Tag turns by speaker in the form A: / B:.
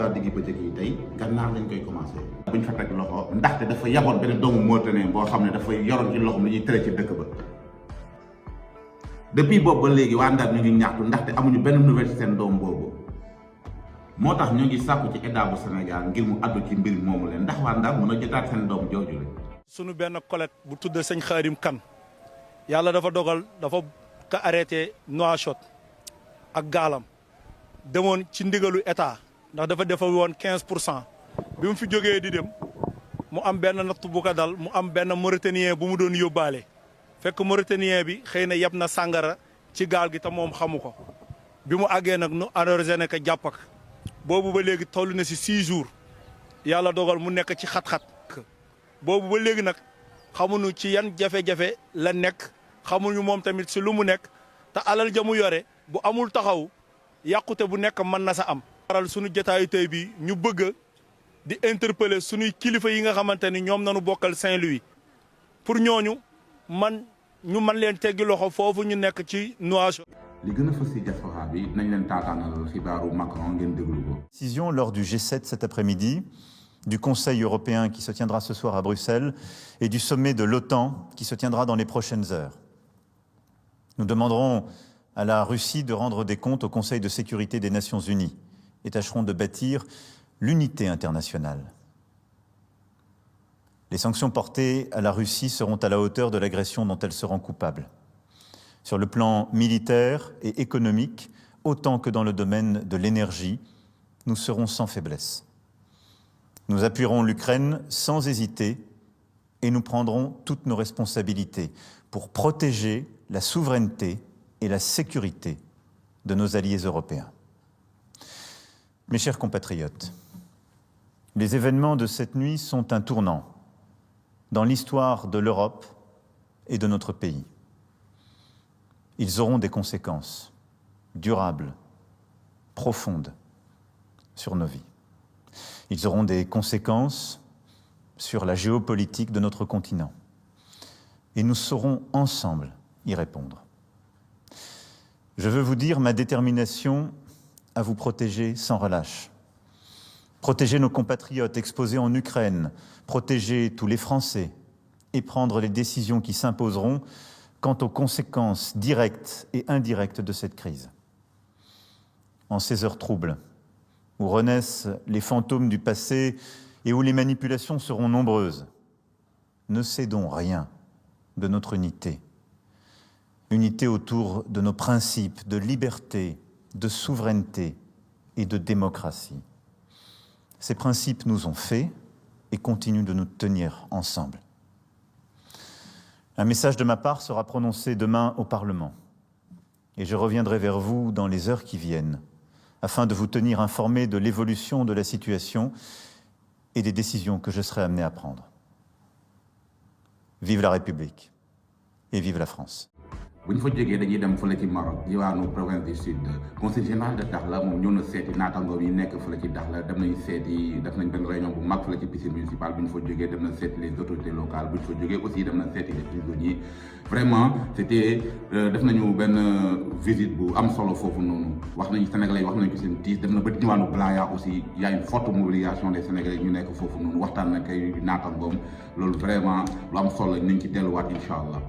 A: xibaar diggi bëccëg yi tey gannaaw lañ koy commencé. buñ fa teg loxo ndaxte dafa yaboon benn doomu Mauritanie boo xam ne dafa yoroon ci loxoom li ñuy tere ci dëkk ba. depuis boobu ba léegi waa Ndar ñu ngi ñaxtu ndaxte amuñu benn nouvelle ci seen doom boobu moo tax ñu ngi sàkku ci état bu Sénégal ngir mu addu ci mbir moomu leen ndax waa Ndar mën a jotaat seen doom jooju la.
B: sunu benn collègue bu tudd sëñ Xaarim Kan yàlla dafa dogal dafa ka arrêté Nouakchott ak gaalam demoon ci ndigalu état ndax dafa defa woon 15% bi mu fi jógee di dem mu am benn natt bu ko dal mu am benn mauritanien bu mu doon yóbbaale fekk mauritanien bi xëy na yeb na sàngara ci gaal gi te moom xamu ko bi mu àggee nag nu arrosé ne ko jàpp ak boobu ba léegi toll na si 6 jours yàlla dogal mu nekk ci xat-xat boobu ba léegi nag xamuñu ci yan jafe-jafe la nekk xamuñu moom tamit si lu mu nekk te alal ja mu yore bu amul taxaw yàqute bu nekk mën na sa am. waral sunu jotaayu tey bi ñu bëgg di interpeller sunuy kilifa yi nga xamante ni ñoom nañu bokkal Saint-Louis pour ñooñu ñu mën leen teggi loxo foofu ñu nekk ci Nouakchott.
A: li gën a fës ci diaspora bi nañ leen taataanal xibaaru Macron ngeen déglu ko.
C: Décision lors du G7 cet après-midi, du Conseil européen qui se tiendra ce soir à Bruxelles et du sommet de l'OTAN qui se tiendra dans les prochaines heures. Nous demanderons à la Russie de rendre des comptes au Conseil de sécurité des Nations Unies et tâcherons de bâtir l'unité internationale. Les sanctions portées à la Russie seront à la hauteur de l'agression dont elle se rend coupable. Sur le plan militaire et économique, autant que dans le domaine de l'énergie, nous serons sans faiblesse. Nous appuierons l'Ukraine sans hésiter et nous prendrons toutes nos responsabilités pour protéger la souveraineté et la sécurité de nos alliés européens. Mes chers compatriotes, les événements de cette nuit sont un tournant dans l'histoire de l'Europe et de notre pays. Ils auront des conséquences durables, profondes sur nos vies. Ils auront des conséquences sur la géopolitique de notre continent. Et nous saurons ensemble y répondre. Je veux vous dire ma détermination à vous protéger sans relâche. Protéger nos compatriotes exposés en Ukraine, protéger tous les Français et prendre les décisions qui s'imposeront quant aux conséquences directes et indirectes de cette crise. En ces heures troubles, où renaissent les fantômes du passé et où les manipulations seront nombreuses, ne cédons rien de notre unité. Unité autour de nos principes de liberté, de souveraineté et de démocratie. Ces principes nous ont fait et continuent de nous tenir ensemble. Un message de ma part sera prononcé demain au Parlement et je reviendrai vers vous dans les heures qui viennent afin de vous tenir informés de l'évolution de la situation et des décisions que je serai amené à prendre. Vive la République et vive la France.
A: bu ñu fa jógee dañuy dem fële ci Maroc diwaanu province du sud conseil général de Dakhla moom ñëw na seeti naataangoom yi nekk fële ci Dakhla dem nañu seeti def nañ benn réunion bu mag fële ci piscine municipale bu ñu fa jógee dem na seeti les autorités locales bu ñu fa jógee aussi dem na seeti les prisonniers vraiment c'était def nañu benn visite bu am solo foofu noonu wax nañu Sénégalais yi wax nañu ko seen tiis dem na ba diwaanu Blaya aussi y a une forte mobilisation des Sénégalais ñu nekk foofu noonu waxtaan na kay naataangoom loolu vraiment lu am solo nañ ci delluwaat incha allah.